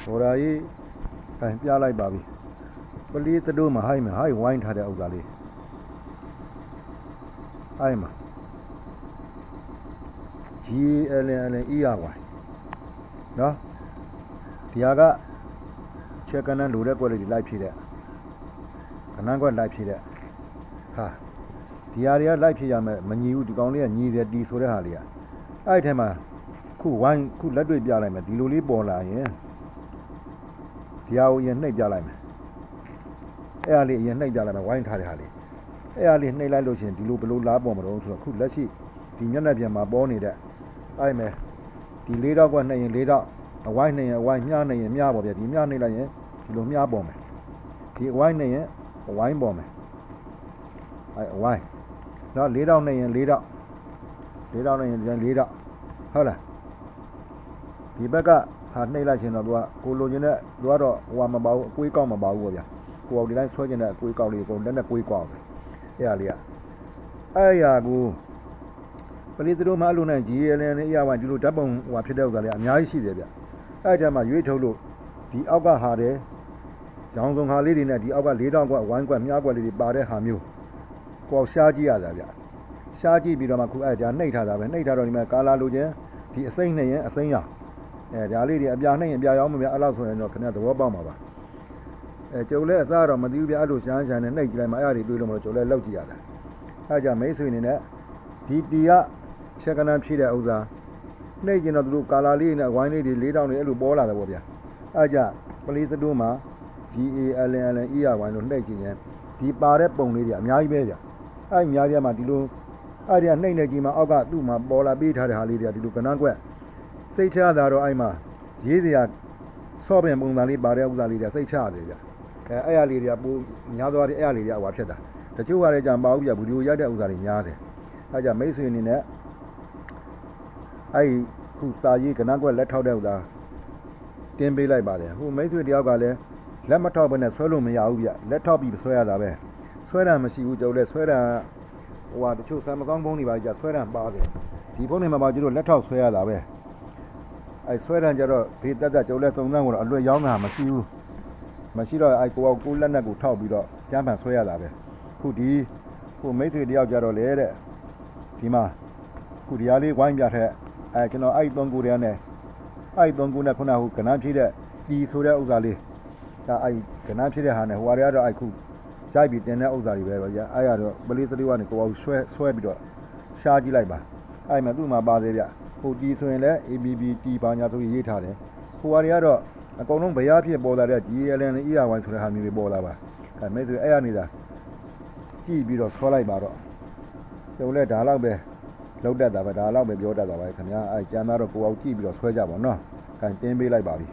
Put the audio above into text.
ဟော်ရာကြီးတိုင်ပြလိုက်ပါပြီပလီသတို့မှာဟိုင်းဝိုင်းထားတဲ့ဥစ္စာလေးအဲ့မှာ GLNERY နော်ဒီဟာကချက်ကနန်းလိုတဲ့ကွက်လေးတွေလိုက်ဖြည့်တဲ့ကနန်းကွက်လိုက်ဖြည့်တဲ့ဟာဒီဟာတွေကလိုက်ဖြည့်ရမယ်မညီဘူးဒီကောင်လေးကညီတယ်တီဆိုတဲ့ဟာလေးကအဲ့ထဲမှာခုဝိုင်းခုလက်တွေ့ပြလိုက်မယ်ဒီလိုလေးပေါ်လာရင်ဒီဟာကိုရင်နှိပ်ပြလိုက်မယ်အဲ့ဟာလေးရင်နှိပ်ပြလိုက်မယ်ဝိုင်းထားတဲ့ဟာလေးအဲ့ဟာလေးနှိပ်လိုက်လို့ရှိရင်ဒီလိုဘလို့လားပေါ်မလို့ဆိုတော့ခုလက်ရှိဒီမျက်နှာပြင်မှာပေါ်နေတဲ့အဲ့မယ်ဒီ၄တော့ကွက်နှိပ်ရင်၄တော့အဝိုင်းနှိပ်ရင်အဝိုင်းမြားနှိပ်ရင်မြားပေါ်ပြဒီမြားနှိပ်လိုက်ရင်ဒီလိုမြားပေါ်မယ်ဒီအဝိုင်းနှိပ်ရင်အဝိုင်းပေါ်မယ်အဲ့အဝိုင်းနော်၄တော့နှိပ်ရင်၄တော့နှိပ်ရင်၄တော့ဟုတ်လားဒီဘက်ကဟာနှိပ်လိုက်ရှင်တော့သူကကိုလိုချင်တဲ့သူကတော့ဟိုမပါဘူးအကွေးကောက်မပါဘူးပေါ့ဗျာကိုအောင်ဒီတိုင်းဆွဲချင်တဲ့အကွေးကောက်လေးကိုလက်နဲ့ကွေးကောက်တယ်အဲ့ဟာလေးကအဲ့ဟာကိုပလီသတို့မှအလို့နဲ့ GLN နဲ့အရာဝိုင်းဒီလိုဓာတ်ပုံဟိုဖြစ်တဲ့ဥစ္စာလေးအများကြီးရှိတယ်ဗျအဲ့ဒါမှရွေးထုတ်လို့ဒီအောက်ကဟာတယ်ရောင်စုံဟာလေးတွေနဲ့ဒီအောက်က၄တောင်ကွက်ဝိုင်းကွက်မြားကွက်လေးတွေပါတဲ့ဟာမျိုးကိုအောင်ရှားကြည့်ရတာဗျရှားကြည့်ပြီးတော့မှခုအဲ့ဒါနှိပ်ထားတာပဲနှိပ်ထားတော့ဒီမှာကာလာလိုချင်ဒီအစိမ့်နဲ့ရင်အစိမ့်ရဒါလေးတွေအပြာနှိပ်ရင်ပြာရောင်းမပြအဲ့လောက်ဆိုရင်တော့ခင်ဗျသဘောပေါက်မှာပါကျုပ်လည်းအသားတော့မသိဘူးဗျအဲ့လိုရှမ်းနဲ့နှိပ်ကြည့်လိုက်မှအဲ့ဒါတွေတွေးလို့မလို့ကျုပ်လည်းလောက်ကြည့်ရတာအဲ့ကြမိတ်ဆွေအနေနဲ့ဒီတီကချက်ကနန်းဖြည့်တဲ့ဥစ္စာနှိပ်ကျင်တော့သူတို့ကာလာလေးနဲ့ဝိုင်းလေးတွေ၄တောင်တွေအဲ့လိုပေါ်လာတယ်ပေါ့ဗျအဲ့ကြပလီသတို့မှာ GALNERY လို့နှိပ်ကြည့်ရင်ဒီပါတဲ့ပုံလေးတွေအများကြီးပဲဗျအဲ့အများကြီးမှာဒီလိုအဲ့ဒီကနှိပ်နေကြည့်မှအောက်ကသူ့မှာပေါ်လာပေးထားတဲ့ဟာလေးတွေကဒီလိုကနန်းကွက်စိတ်ချတာတော့အဲ့မှာရေးစရာဆော့ပင်ပုံစံလေးပါတဲ့ဥစ္စာလေးတွေစိတ်ချရတယ်ဗျအဲ့ဟာလေးတွေကပိုများသွားတယ်အဲ့ဟာလေးတွေကဟွာဖြစ်တာတချို့ကလည်းကြာမပါဘူးဗျဗီဒီယိုရိုက်တဲ့ဥစ္စာတွေများတယ်အဲ့ကြမိတ်ဆွေအနေနဲ့အဲ့ခုစာရေးကနန်းကွက်လက်ထောက်တဲ့ဥစ္စာတင်းပေးလိုက်ပါတယ်ဟိုမိတ်ဆွေတယောက်ကလည်းလက်မထောက်ဘဲနဲ့ဆွဲလို့မရဘူးဗျလက်ထောက်ပြီးဆွဲရတာပဲဆွဲတာမရှိဘူးကျုပ်လည်းဆွဲတာဟိုဟာတချို့ဆမ်မကောင်းဖုန်းတွေပါကြဆွဲတာပါတယ်ဒီဖုန်းတွေမှာပါကျတို့လက်ထောက်ဆွဲရတာပဲအဲ့ဆွဲတာကြတော့ဒီတက်ကျုပ်လည်းသုံးသန်းကတော့အလွတ်ရောင်းတာမရှိဘူးမရှိတော့အဲ့ကိုလက်နဲ့ကိုထောက်ပြီးတော့ကျမ်းပန်ဆွဲရတာပဲခုဒီခုမိတ်ဆွေတယောက်ကြတော့လေတဲ့ဒီမှာခုဒီအားလေးဝိုင်းပြထက်အဲ့ကျွန်တော်အဲ့3ခုတည်းနဲ့အဲ့3ခုနဲ့ခုနကကနန်းဖြည့်တဲ့ဒီဆိုတဲ့ဥစ္စာလေးဒါအဲ့ကနန်းဖြည့်တဲ့ဟာနဲ့ဟိုအရာတော့အဲ့ခုရိုက်ပြီးတင်တဲ့ဥစ္စာတွေပဲဗျာအဲ့ရတော့ပလီသလေးကနေကိုအောင်ဆွဲပြီးတော့ရှားကြည့်လိုက်ပါအဲ့မှာသူ့မှာပါသေးဗျဟိုဒီဆိုရင်လည်း ABB တီပါညာဆိုရေးထားတယ်ဟိုအရာကတော့အကုန်လုံးဗျာဖြစ်ပေါ်လာတဲ့ GLNERY ဆိုတဲ့ဟာမျိုးတွေပေါ်လာပါအဲ့မဲဆိုအဲ့ရနေတာကြည့်ပြီးတော့ဆွဲလိုက်ပါတော့ကျုပ်လည်းဒါတော့ပဲလောက်တတ်တာပဲဒါတော့ပဲပြောတတ်တာပဲခင်ဗျာအဲ့ကျမ်းသားတော့ကိုအောင်ကြည့်ပြီးတော့ဆွဲကြပါတော့နော်အဲ့တင်းပေးလိုက်ပါပြီ